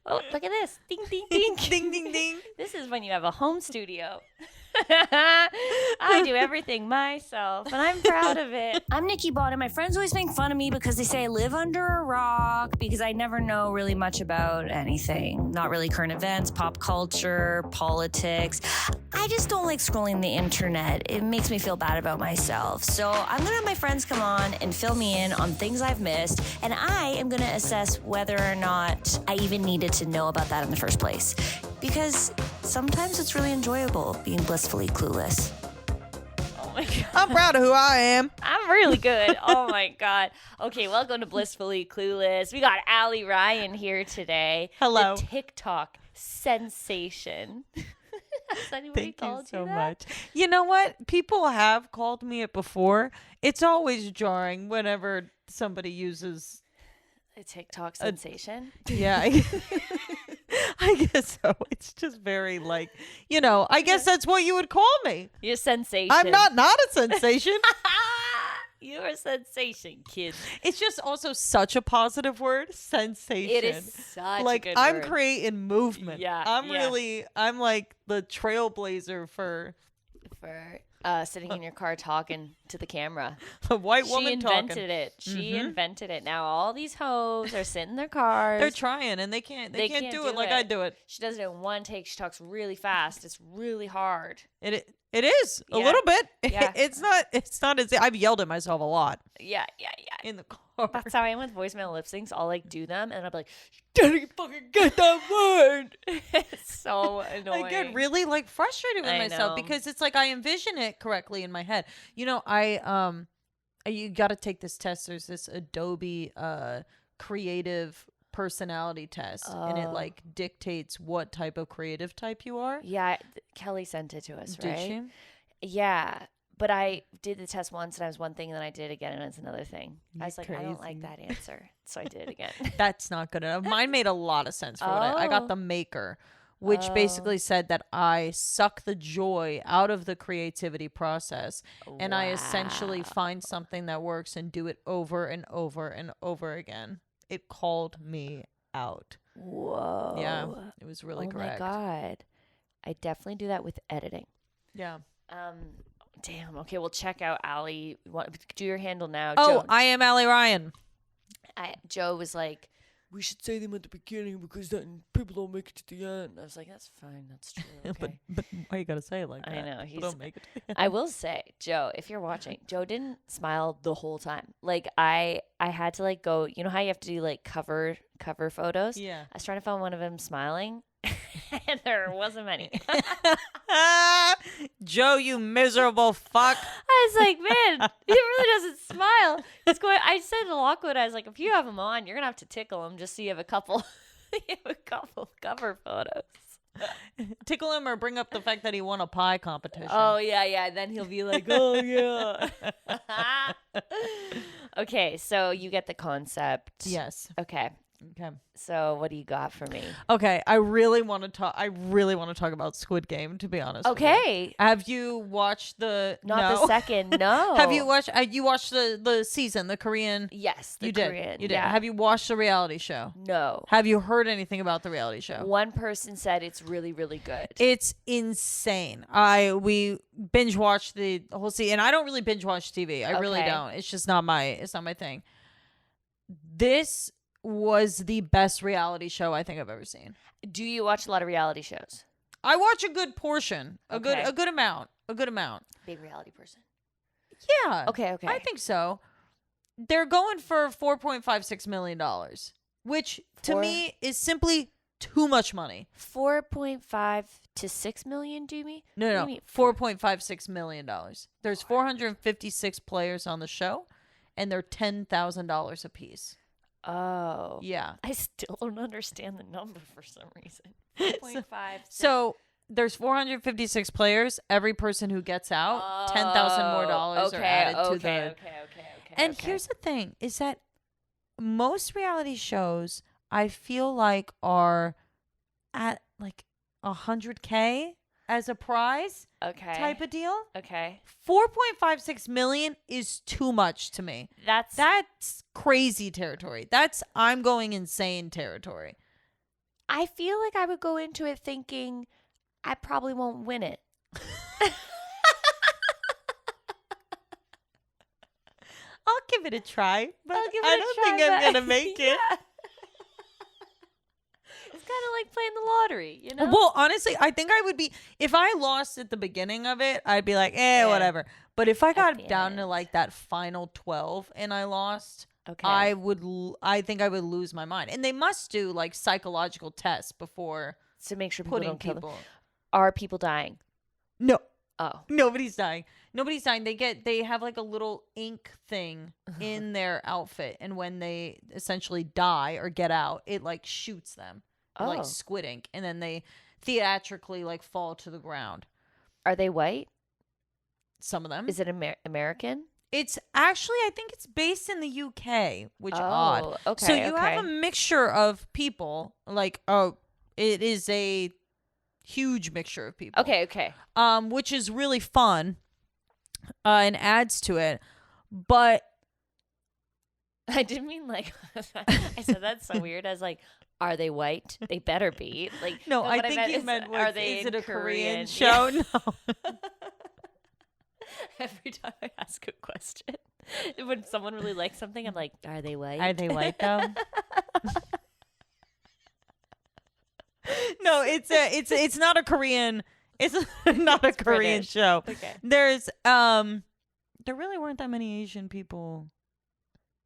Oh, look at this. Ding, ding, ding. Ding, ding, ding. This is when you have a home studio. I do everything myself, and I'm proud of it. I'm Nikki Bon, and my friends always make fun of me because they say I live under a rock because I never know really much about anything. Not really current events, pop culture, politics. I just don't like scrolling the internet. It makes me feel bad about myself. So I'm going to have my friends come on and fill me in on things I've missed, and I am going to assess whether or not I even needed to know about that in the first place. Because sometimes it's really enjoyable being blissfully clueless. Oh my God. I'm proud of who I am. I'm really good. Oh my God. Okay, welcome to Blissfully Clueless. We got Allie Ryan here today. Hello. The TikTok sensation. Has anybody Thank you called so that? much. You know what? People have called me it before. It's always jarring whenever somebody uses A TikTok sensation? Yeah. I guess so. It's just very I guess that's what you would call me. You're a sensation. I'm not a sensation. You're a sensation, kid. It's just also such a positive word, sensation. It is such a good I'm word. creating movement. Yeah, I'm like the trailblazer for Sitting in your car talking to the camera. a white woman She invented talking. it. She invented it. Now all these hoes are sitting in their cars. They're trying and they can't do it like I do it. She does it in one take. She talks really fast. It's really hard. It is a Yeah. little bit. Yeah. It's not as I've yelled at myself a lot Yeah. in the car. That's how I am with voicemail lip syncs. I'll do them and I'll be like, didn't fucking get that word. It's so annoying. I get really frustrated with I myself know. because it's I envision it correctly in my head. You got to take this test. There's this Adobe creative personality test, and it dictates what type of creative type you are. Yeah, Kelly sent it to us, right? Did she? Yeah, but I did the test once and I was one thing and then I did it again and it's another thing. I was like, I don't like that answer. So I did it again. That's not good enough. Mine made a lot of sense for what I got the maker, which basically said that I suck the joy out of the creativity process and I essentially find something that works and do it over and over and over again. It called me out. Whoa. Yeah, it was really correct. Oh my God. I definitely do that with editing. Yeah. Damn. Okay, well, check out Allie. Do your handle now. Oh, Joe. I am Allie Ryan. Joe was like, we should say them at the beginning because then people don't make it to the end. I was like, that's fine. That's true. Okay. but why you gotta say it like that? I know. People don't make it. I will say, Joe, if you're watching, Joe didn't smile the whole time. I had to go, you know how you have to do cover photos? Yeah. I was trying to find one of him smiling and there wasn't many. Joe, you miserable fuck. I was like, man, he really doesn't smile. He's going. I said to Lockwood, I was like, if you have him on, you're gonna have to tickle him just so you have a couple, cover photos. Tickle him or bring up the fact that he won a pie competition. Oh yeah. Then he'll be like, oh yeah. Okay, so you get the concept. Yes. Okay. Okay. So what do you got for me? Okay. I really want to talk about Squid Game, to be honest. Okay. Have you watched the The second. No. Have you watched you watched the season, the Korean? Yes, the you Korean. did. You did. Yeah. Have you watched the reality show? No. Have you heard anything about the reality show? One person said it's really, really good. It's insane. We binge watched the whole season, and I don't really binge watch TV. I really Okay. don't. It's just not my thing. This was the best reality show I think I've ever seen. Do you watch a lot of reality shows? I watch a good portion, a Okay. good amount. Big reality person. Yeah. Okay. I think so. They're going for $4.56 million, which to me is simply too much money. 4.5 to 6 million, do you mean? What do No, you mean? $4.56 million. There's 456 players on the show, and they're $10,000 a piece. Oh. Yeah. I still don't understand the number for some reason. 4.5. So there's 456 players. Every person who gets out, $10,000 more dollars are added to the. Okay. And here's the thing: is that most reality shows I feel like are at $100K as a prize type of deal. Okay. 4.56 million is too much to me. That's crazy territory. I'm going insane territory. I feel like I would go into it thinking I probably won't win it. I'll give it a try, but I'll give it I a don't try, think I'm but- gonna make it. Yeah. It's kind of like playing the lottery, you know? Well, honestly, I think I would be if I lost at the beginning of it, I'd be like, Yeah. whatever. But if I At got the down to end. like that final 12 and I lost, Okay. I think I would lose my mind. And they must do like psychological tests before to make sure people putting don't kill them. people. Are people dying? No, Oh. nobody's dying. Nobody's dying. They have like a little ink thing in their outfit, and when they essentially die or get out, it like shoots them. Like Oh. squid ink, and then they theatrically like fall to the ground. Are they white? Some of them. Is it American? It's actually, I think it's based in the UK, which odd. Okay. So you have a mixture of people, like it is a huge mixture of people. Okay. Which is really fun, and adds to it, but I didn't mean like I said that's so weird. I was like, are they white? They better be. Like no, I what think you is, meant are they is in it a Korean Yeah. show? No. Every time I ask a question, when someone really likes something, I'm like, are they white? Are they white though? No, it's not a Korean. It's not a Korean British. show. Okay. There's there really weren't that many Asian people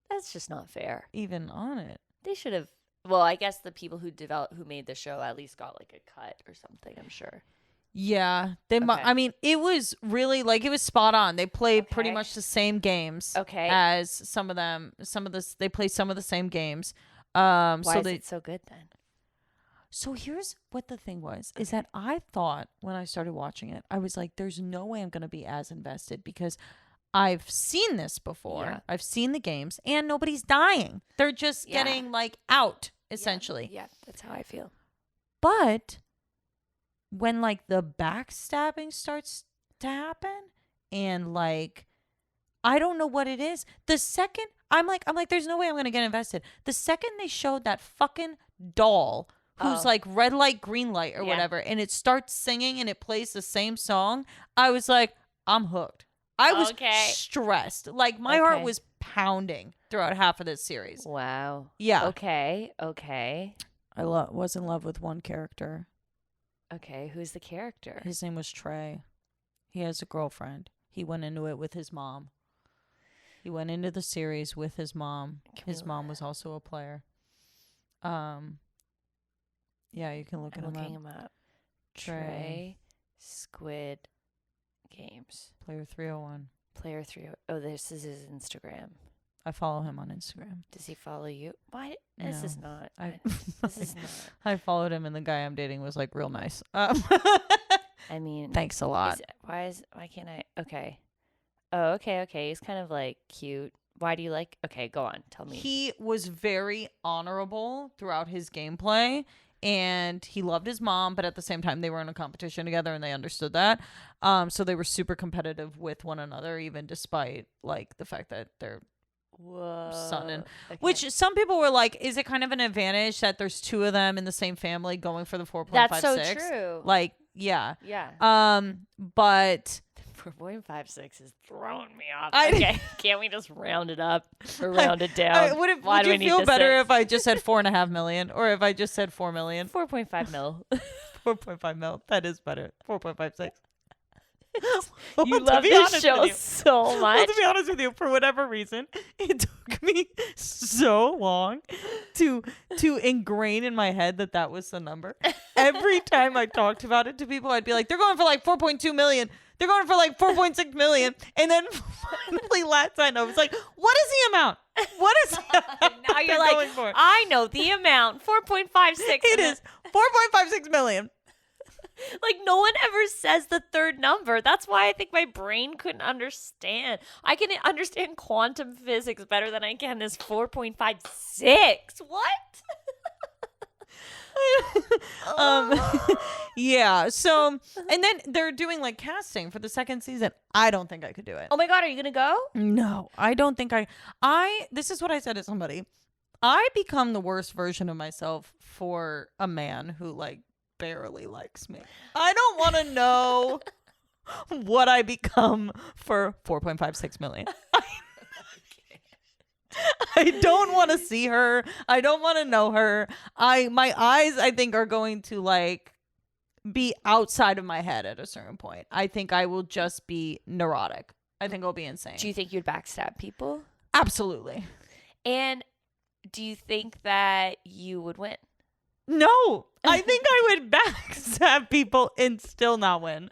That's just not fair. even on it. They should have. Well, I guess the people who made the show at least got like a cut or something. I'm sure. Yeah, Okay. I mean, it was really like it was spot on. They played pretty Okay. much the same games. Okay. As some of them, they play some of the same games. Why so is they it so good then? So here's what the thing was, is that I thought when I started watching it, I was like, there's no way I'm going to be as invested because I've seen this before. Yeah. I've seen the games and nobody's dying. They're just Yeah. getting like out essentially. Yeah, that's how I feel. But when like the backstabbing starts to happen and like, I don't know what it is. The second I'm like, there's no way I'm going to get invested. The second they showed that fucking doll who's like red light, green light or Yeah. whatever, and it starts singing and it plays the same song, I was like, I'm hooked. I was stressed. Like my heart was pounding throughout half of this series. Wow. Yeah. Okay. I was in love with one character. Okay. Who's the character? His name was Trey. He has a girlfriend. He went into it with his mom. He went into the series with his mom. His mom was also a player. Yeah, you can look I'm him looking up. him up. Trey. Squid Games. Player 301. Player 3. Oh, this is his Instagram. I follow him on Instagram. Does he follow you? Why? This is not. I This is not. I followed him, and the guy I'm dating was like real nice. I mean, Thanks a lot. why can't I? Okay. Oh, okay. He's kind of like cute. Why do you like? Okay, go on. Tell me. He was very honorable throughout his gameplay, and he loved his mom, but at the same time, they were in a competition together, and they understood that. So they were super competitive with one another, even despite like the fact that they're son and which some people were like, is it kind of an advantage that there's two of them in the same family going for the 4.56? That's so true. Like, yeah. But 4.56 is throwing me off. I- Okay, can't we just round it up or round it down? would Why do you we need feel the better 6? if I just said 4.5 million or if I just said 4 million? 4.5 mil. 4.5 mil. That is better. 4.56. You To love be this honest show with you- so Well, much. to be honest with you, for whatever reason, it took me so long to ingrain in my head that was the number. Every time I talked about it to people, I'd be like, they're going for like 4.2 million. They're going for like 4.6 million. And then finally last night, I was like, what is the amount? What is the amount Now you're they're like, going for? I know the amount. 4.56. It is 4.56 million. Like, no one ever says the third number. That's why I think my brain couldn't understand. I can understand quantum physics better than I can this 4.56. What? Yeah. So, and then they're doing like casting for the second season. I don't think I could do it. Oh my God, are you going to go? No, I don't think this is what I said to somebody. I become the worst version of myself for a man who like barely likes me. I don't want to know what I become for 4.56 million. I don't want to see her. I don't want to know her. My eyes, I think, are going to like be outside of my head at a certain point. I think I will just be neurotic. I think I'll be insane. Do you think you'd backstab people? Absolutely. And do you think that you would win? No, I think I would backstab people and still not win.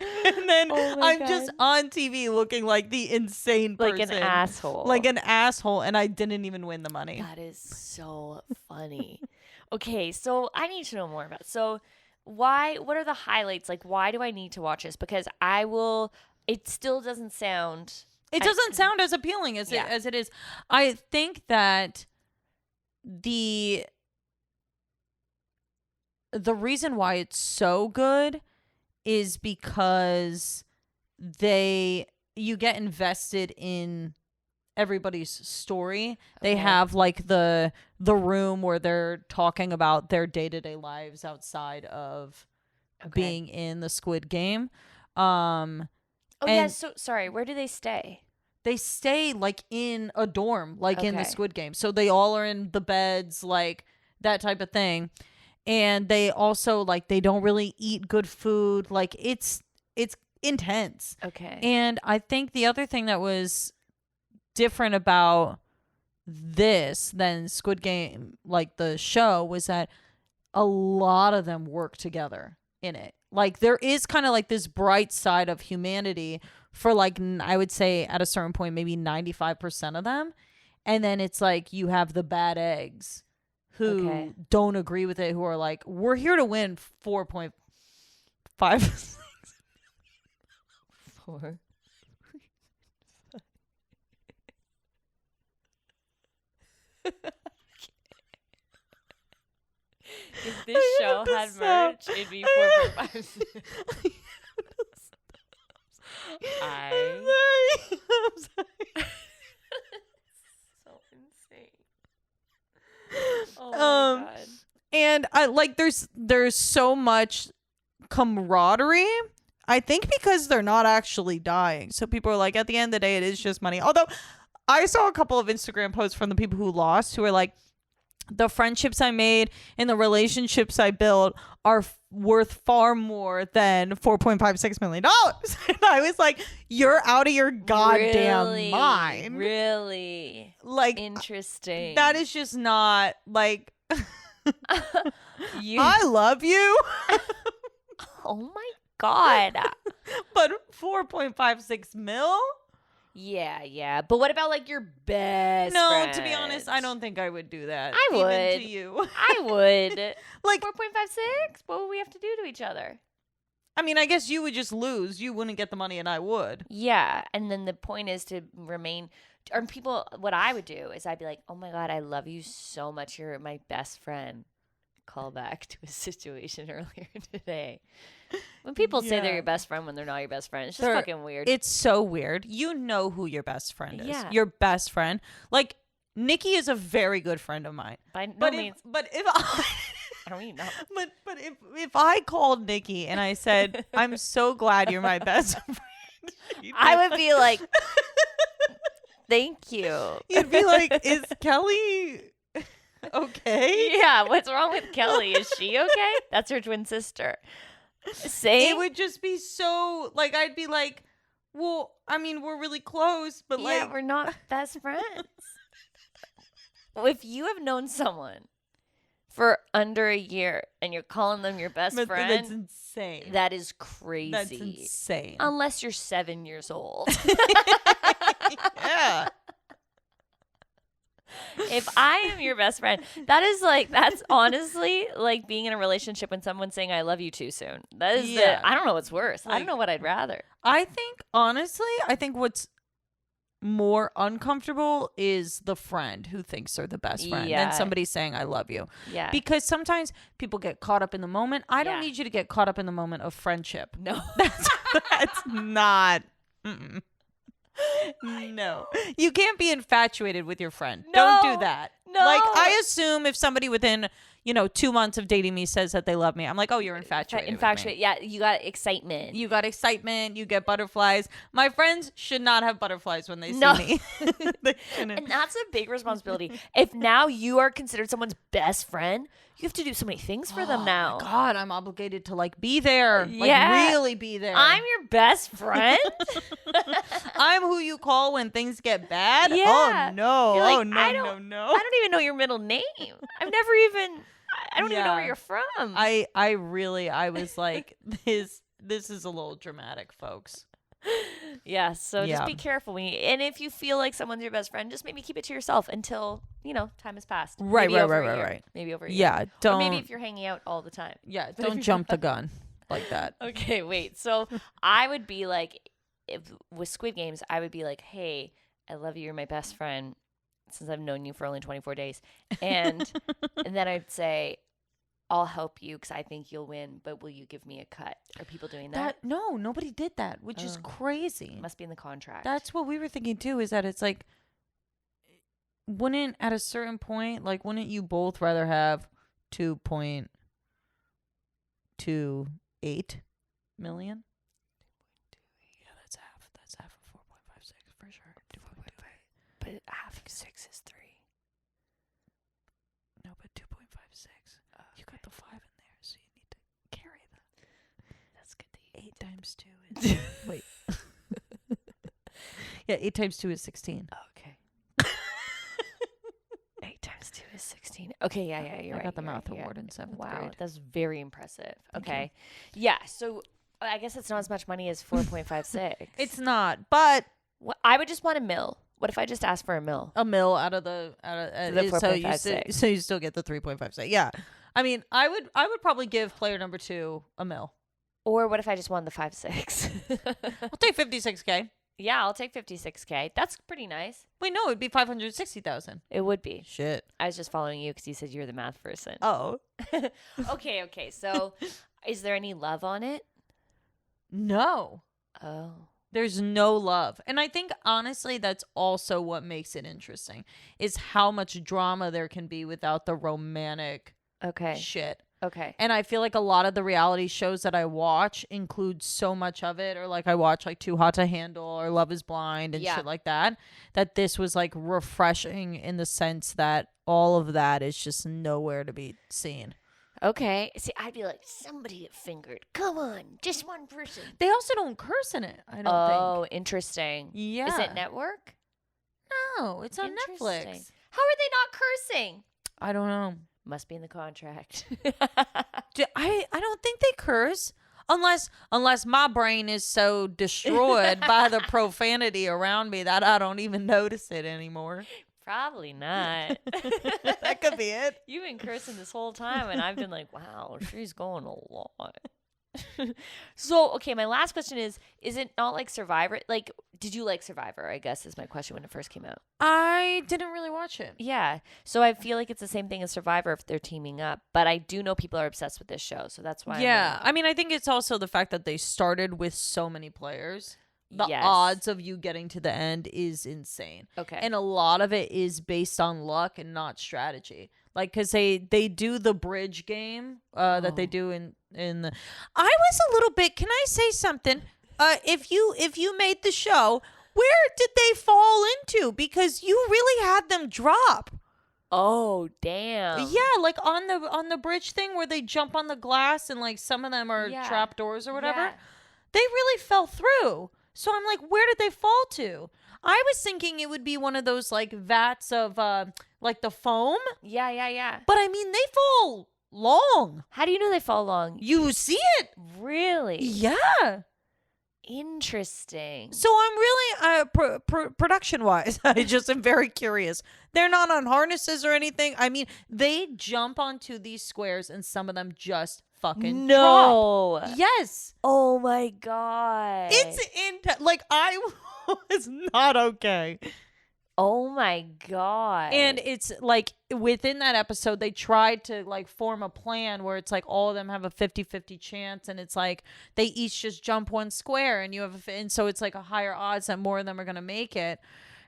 And then I'm just on TV looking like the insane person. Like an asshole. Like an asshole, and I didn't even win the money. That is so funny. Okay, so I need to know more about it. So what are the highlights? Like, why do I need to watch this? Because it still doesn't sound... It doesn't sound as appealing as it is. I think that the reason why it's so good is because you get invested in everybody's story. Okay. They have like the room where they're talking about their day-to-day lives outside of being in the Squid Game. So sorry, where do they stay? They stay like in a dorm, like in the Squid Game. So they all are in the beds, like that type of thing. And they also like they don't really eat good food. Like it's intense. Okay. And I think the other thing that was different about this than Squid Game, like the show, was that a lot of them work together in it. Like there is kind of like this bright side of humanity for like, I would say at a certain point, maybe 95% of them. And then it's like you have the bad eggs who don't agree with it, who are like, we're here to win 4.56. 4. If this show had merch, it'd be 4.5. I'm sorry. So insane. Oh my God. And I like there's so much camaraderie. I think because they're not actually dying. So people are like, at the end of the day, it is just money. Although I saw a couple of Instagram posts from the people who lost who were like, the friendships I made and the relationships I built are worth far more than $4.56 million. And I was like, you're out of your goddamn mind. Really? Like, interesting. That is just not like, I love you. Oh my God. But 4.56 mil? Yeah. But what about like your best friend? To be honest, I don't think I would do that. I would. Even to you. I would. Like 4.56? What would we have to do to each other? I mean, I guess you would just lose. You wouldn't get the money and I would. Yeah. And then the point is to remain, or people, what I would do is I'd be like, oh my God, I love you so much. You're my best friend. Call back to a situation earlier today. When people say they're your best friend when they're not your best friend, it's just fucking weird. It's so weird. You know who your best friend is. Yeah. Your best friend. Like, Nikki is a very good friend of mine. By no means. But if I... I mean, no. But if I called Nikki and I said, I'm so glad you're my best friend. I would be like, thank you. You'd be like, is Kelly... okay? Yeah, what's wrong with Kelly? Is she okay? That's her twin sister. Same. It would just be so, like, I'd be like, well, I mean, we're really close, but like... Yeah, we're not best friends. If you have known someone for under a year and you're calling them your best friend... That's insane. That is crazy. That's insane. Unless you're 7 years old. Yeah. If I am your best friend, that's honestly like being in a relationship when someone's saying I love you too soon. That is I don't know what's worse. Like, I don't know what I'd rather. I think what's more uncomfortable is the friend who thinks they're the best friend than somebody saying I love you. Yeah. Because sometimes people get caught up in the moment. I don't need you to get caught up in the moment of friendship. No. That's not. Mm-mm. No. You can't be infatuated with your friend. Don't do that. No. Like, I assume if somebody within, 2 months of dating me says that they love me, I'm like, oh, you're infatuated. Infatuated. Yeah, you got excitement. You got excitement. You get butterflies. My friends should not have butterflies when they see me. And that's a big responsibility. If now you are considered someone's best friend, you have to do so many things for them now. Oh my God, I'm obligated to like be there. Yeah. Like really be there. I'm your best friend. I'm who you call when things get bad. Yeah. Oh no. You're like, Oh no, I don't even know your middle name. I've never even. I don't even know where you're from. I was like, this is a little dramatic, folks. Yeah, so just be careful and if you feel like someone's your best friend, just maybe keep it to yourself until, time has passed. Right. Maybe over a year. Yeah, don't. Or maybe if you're hanging out all the time. Yeah, don't jump the gun like that. Okay, wait. So I would be like, with Squid Games, I would be like, hey, I love you. You're my best friend since I've known you for only 24 days. And then I'd say, I'll help you because I think you'll win, but will you give me a cut? Are people doing that? No, nobody did that, which is crazy. Must be in the contract. That's what we were thinking too, is that it's like, at a certain point, like, wouldn't you both rather have 2.28 million? Yeah, that's half of 4.56 for sure. 2.28. But half of 6 is 3. No, but 2.56. You got the 5 in there, so you need to carry that. That's good to 8 times 2 is... Wait. Yeah, 8 times 2 is 16. Okay. 8 times 2 is 16. Okay, yeah, you're right. I got the math right, award in 7th wow, grade. that's very impressive. Thank Okay. Yeah, so I guess it's not as much money as 4.56. It's not, but... I would just want a mil. What if I just asked for a mil? A mil out of the 4.56. So you still get the 3.56. Yeah. I mean, I would probably give player number 2 a mil. Or what if I just won the 5-6? I'll take 56K. Yeah, I'll take 56K. That's pretty nice. Wait, no, it'd be 560,000. It would be. Shit. I was just following you because you said you're the math person. Oh. Okay. So is there any love on it? No. Oh. There's no love. And I think, honestly, that's also what makes it interesting, is how much drama there can be without the romantic shit. Okay. And I feel like a lot of the reality shows that I watch include so much of it, or like I watch like Too Hot to Handle or Love is Blind and shit like that this was like refreshing in the sense that all of that is just nowhere to be seen. Okay. See, I'd be like, somebody get fingered. Come on, just one person. They also don't curse in it, I don't think. Oh, interesting. Yeah. Is it network? No, it's on Netflix. How are they not cursing? I don't know. Must be in the contract. I don't think they curse unless my brain is so destroyed by the profanity around me that I don't even notice it anymore. Probably not. That could be it. You've been cursing this whole time, and I've been like, wow, she's going a lot. So, okay, my last question is it not like Survivor? Like, did you like Survivor, I guess is my question when it first came out. I didn't really watch it. Yeah. So I feel like it's the same thing as Survivor if they're teaming up. But I do know people are obsessed with this show, so that's why. Yeah. I mean, I think it's also the fact that they started with so many players. The odds of you getting to the end is insane. Okay. And a lot of it is based on luck and not strategy. Like, because they do the bridge game that they do in the... I was a little bit... Can I say something? If you made the show, where did they fall into? Because you really had them drop. Oh, damn. Yeah, like on the bridge thing where they jump on the glass and like some of them are trap doors or whatever. Yeah. They really fell through. So I'm like, where did they fall to? I was thinking it would be one of those like vats of like the foam. Yeah. But I mean, they fall long. How do you know they fall long? You see it. Really? Yeah. Interesting. So I'm really production wise, I just am very curious. They're not on harnesses or anything. I mean, they jump onto these squares and some of them just fucking drop. Yes. Oh my god. It's like I was not okay. Oh my God. And it's like within that episode, they tried to like form a plan where it's like all of them have a 50-50 chance. And it's like they each just jump one square and and so it's like a higher odds that more of them are going to make it.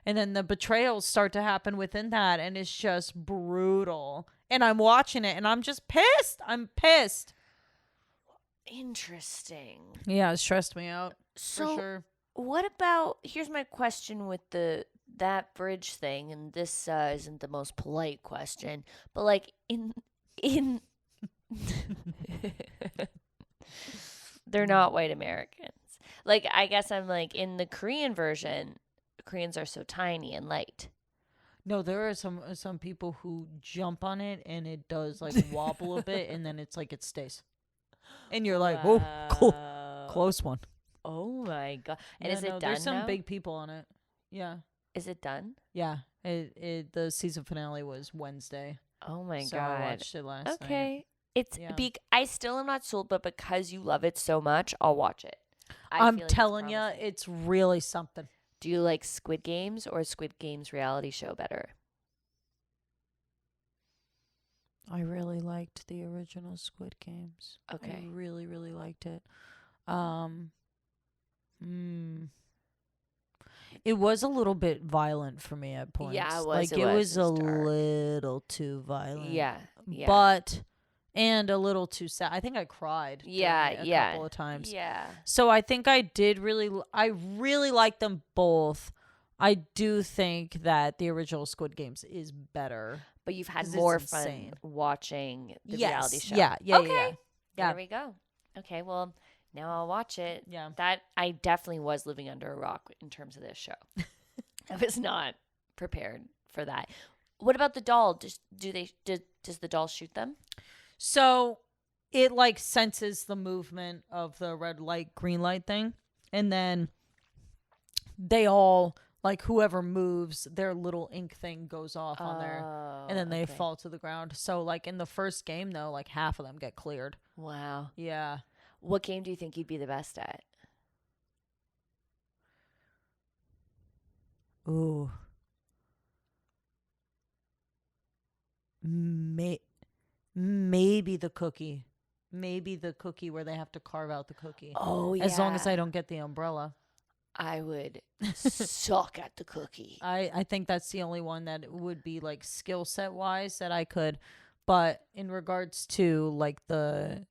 And then the betrayals start to happen within that. And it's just brutal. And I'm watching it and I'm just pissed. I'm pissed. Interesting. Yeah, it stressed me out. So for sure. what about, here's my question with that bridge thing, and this isn't the most polite question, but like in they're not white Americans. Like, I guess I'm like, in the Korean version, Koreans are so tiny and light. No, there are some people who jump on it and it does like wobble a bit and then it's like it stays. And you're like, oh, cool. Close one. Oh my God. And Yeah, is it done there's some now? big people on it. Yeah. Is it done? Yeah. The season finale was Wednesday. Oh my So God. I watched it last night. Okay. It's Yeah. I still am not sold, but because you love it so much, I'll watch it. I'm feel like it's telling you, promising. it's really something. Do you like Squid Games or Squid Games reality show better? I really liked the original Squid Games. Okay. I really, really liked it. It was a little bit violent for me at points. Yeah, it was. Like It it was a dark. little too violent. Yeah. But and a little too sad. I think I cried. during Yeah, it a yeah. couple of times. Yeah. So I think I really like them both. I do think that the original Squid Games is better. But you've had 'Cause it's more fun insane. watching the Yes. reality show. Yeah. Okay. Yeah. There we go. Okay, well, now I'll watch it. Yeah. That I definitely was living under a rock in terms of this show. I was not prepared for that. What about the doll? Does the doll shoot them? So it like senses the movement of the red light, green light thing. And then they all, like whoever moves, their little ink thing goes off on there. And then they fall to the ground. So like in the first game though, like half of them get cleared. Wow. Yeah. What game do you think you'd be the best at? Ooh. Maybe the cookie. Maybe the cookie where they have to carve out the cookie. Oh, yeah. As long as I don't get the umbrella. I would suck at the cookie. I think that's the only one that would be like skill set wise that I could. But in regards to like the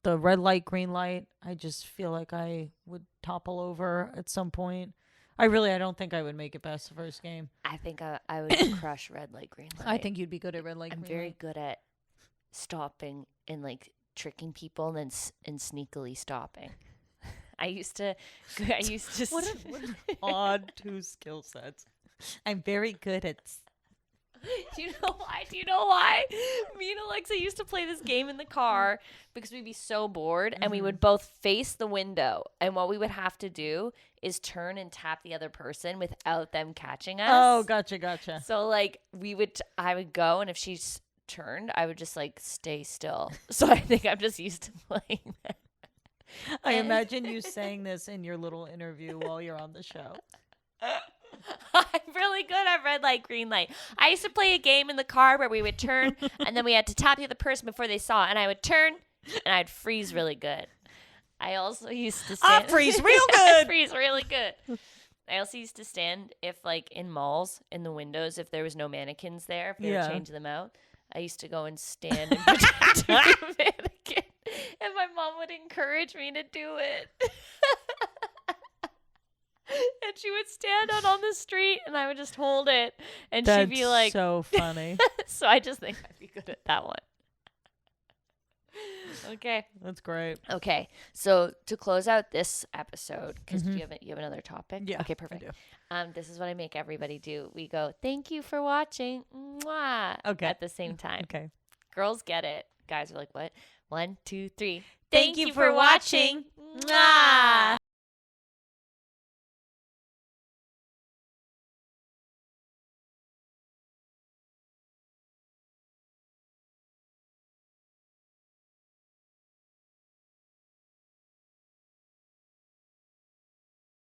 red light, green light, I just feel like I would topple over at some point. I don't think I would make it past the first game. I think I would crush red light, green light. I think you'd be good at red light, I'm green very light. good at stopping and like tricking people and then and sneakily stopping. I used to What an odd two skill sets. I'm very good at. Do you know why? Me and Alexa used to play this game in the car because we'd be so bored and we would both face the window. And what we would have to do is turn and tap the other person without them catching us. Oh, gotcha. So like I would go, and if she's turned, I would just like stay still. So I think I'm just used to playing that. I imagine you saying this in your little interview while you're on the show. I'm really good at red light, green light. I used to play a game in the car where we would turn and then we had to tap the other person before they saw, and I would turn and I'd freeze really good. I also used to stand. I freeze real good. I freeze really good. I also used to stand if like in malls in the windows, if there was no mannequins there, if they were changing them out, I used to go and stand and pretend to be a mannequin. And my mom would encourage me to do it. And she would stand out on the street and I would just hold it. And she'd be like, so funny. So I just think I'd be good at that one. Okay. That's great. Okay. So to close out this episode, because you have another topic? Yeah. Okay, perfect. This is what I make everybody do. We go, thank you for watching. Mwah, Okay. at the same time. Okay. Girls get it. Guys are like, what? 1, 2, 3. Thank you for watching. Mwah.